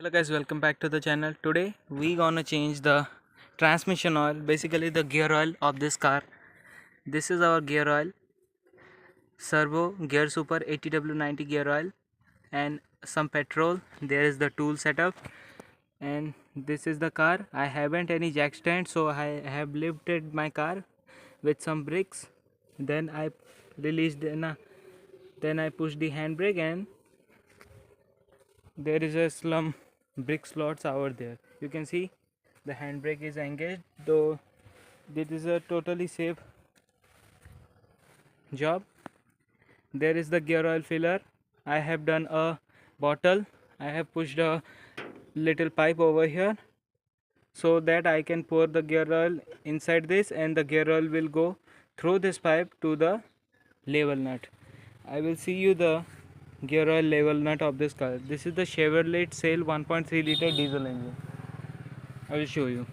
Hello guys, welcome back to the channel. Today we gonna change the transmission oil, basically the gear oil of this car. This is our gear oil, Servo Gear Super 80W90 gear oil, and some petrol. There is the tool setup, and this is the car. I haven't any jack stand, so I have lifted my car with some bricks. Then I released then I pushed the handbrake, and there is a slum brick slots over there. You can see the handbrake is engaged, though this is a totally safe job. There is the gear oil filler. I have done a bottle. I have pushed a little pipe over here so that I can pour the gear oil inside this, and the gear oil will go through this pipe to the level nut. I will see you the gear oil level nut of this car. This is the Chevrolet Sail 1.3 liter diesel engine. I will show you.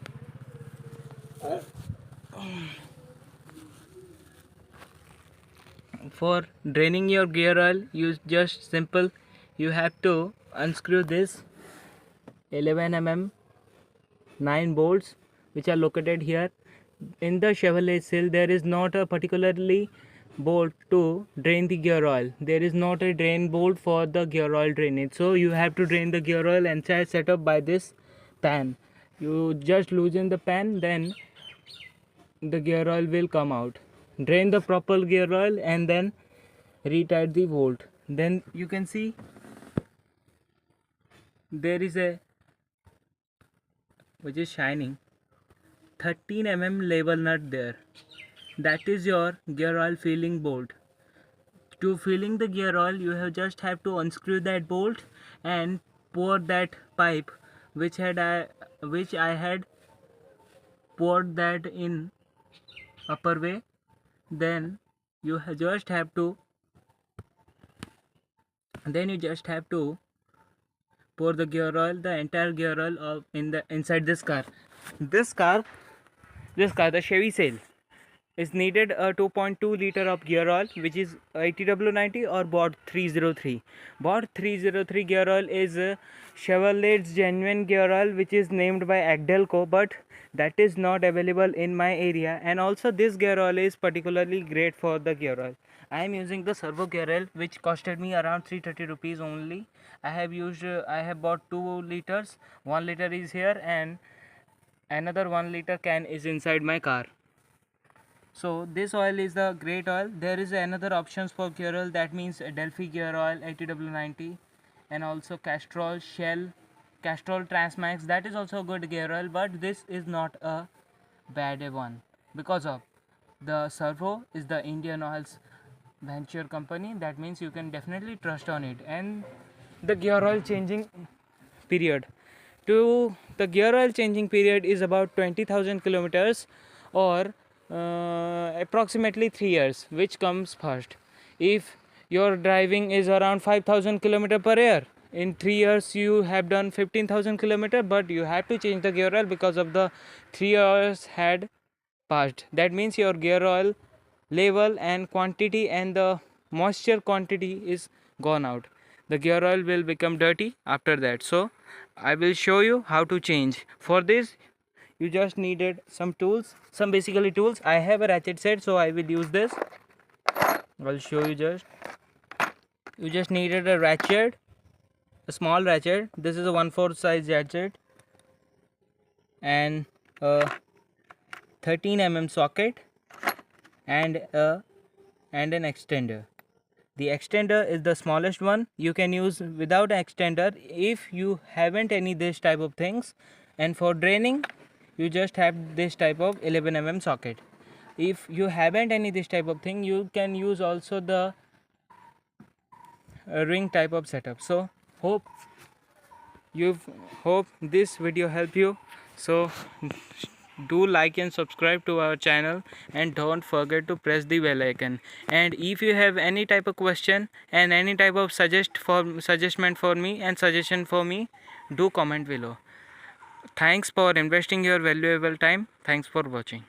For draining your gear oil, you have to unscrew this 11 mm 9 bolts which are located here. In the Chevrolet Sail there is not a particularly bolt to drain the gear oil. There is not a drain bolt for the gear oil drainage, so you have to drain the gear oil inside setup by this pan. You just loosen the pan, then the gear oil will come out. Drain the proper gear oil and then retight the bolt. Then you can see there is a which is shining 13 mm level nut there. That is your gear oil filling bolt. To filling the gear oil, you have to unscrew that bolt and pour that pipe which I had poured that in upper way. Then you just have to pour the gear oil, the entire gear oil of inside this car. This car, the Chevy Sail, is needed a 2.2 liter of gear oil, which is 80W90 or BOD 303. BOD 303 gear oil is Chevrolet's genuine gear oil, which is named by Agdelco, but that is not available in my area. And also this gear oil is particularly great for the gear oil. I am using the Servo gear oil, which costed me around 330 rupees only. I have bought 2 liters. 1 liter is here and another 1 liter can is inside my car. So this oil is the great oil. There is another options for gear oil, that means Delphi gear oil 80W90, and also Castrol Shell, Castrol Transmax, that is also a good gear oil, but this is not a bad one because of the Servo is the Indian Oil's venture company. That means you can definitely trust on it. And the gear oil changing period, the gear oil changing period is about 20,000 kilometers or approximately 3 years. Which comes first? If your driving is around 5,000 km per year, in 3 years you have done 15,000 km, but you have to change the gear oil because of the 3 years had passed. That means your gear oil level and quantity and the moisture quantity is gone out. The gear oil will become dirty after that. So I will show you how to change. For this you just needed some tools, some basically tools. I have a ratchet set, so I will use this. I'll show you. You just needed a ratchet, a small ratchet. This is a 1/4 size ratchet, and a 13 mm socket, and an extender. The extender is the smallest one. You can use without an extender if you haven't any this type of things. And for draining, you just have this type of 11 mm socket. If you haven't any this type of thing, you can use also the ring type of setup. So hope this video help you. So do like and subscribe to our channel, and don't forget to press the bell icon. And if you have any type of question and any type of suggestion for me, do comment below. Thanks for investing your valuable time. Thanks for watching.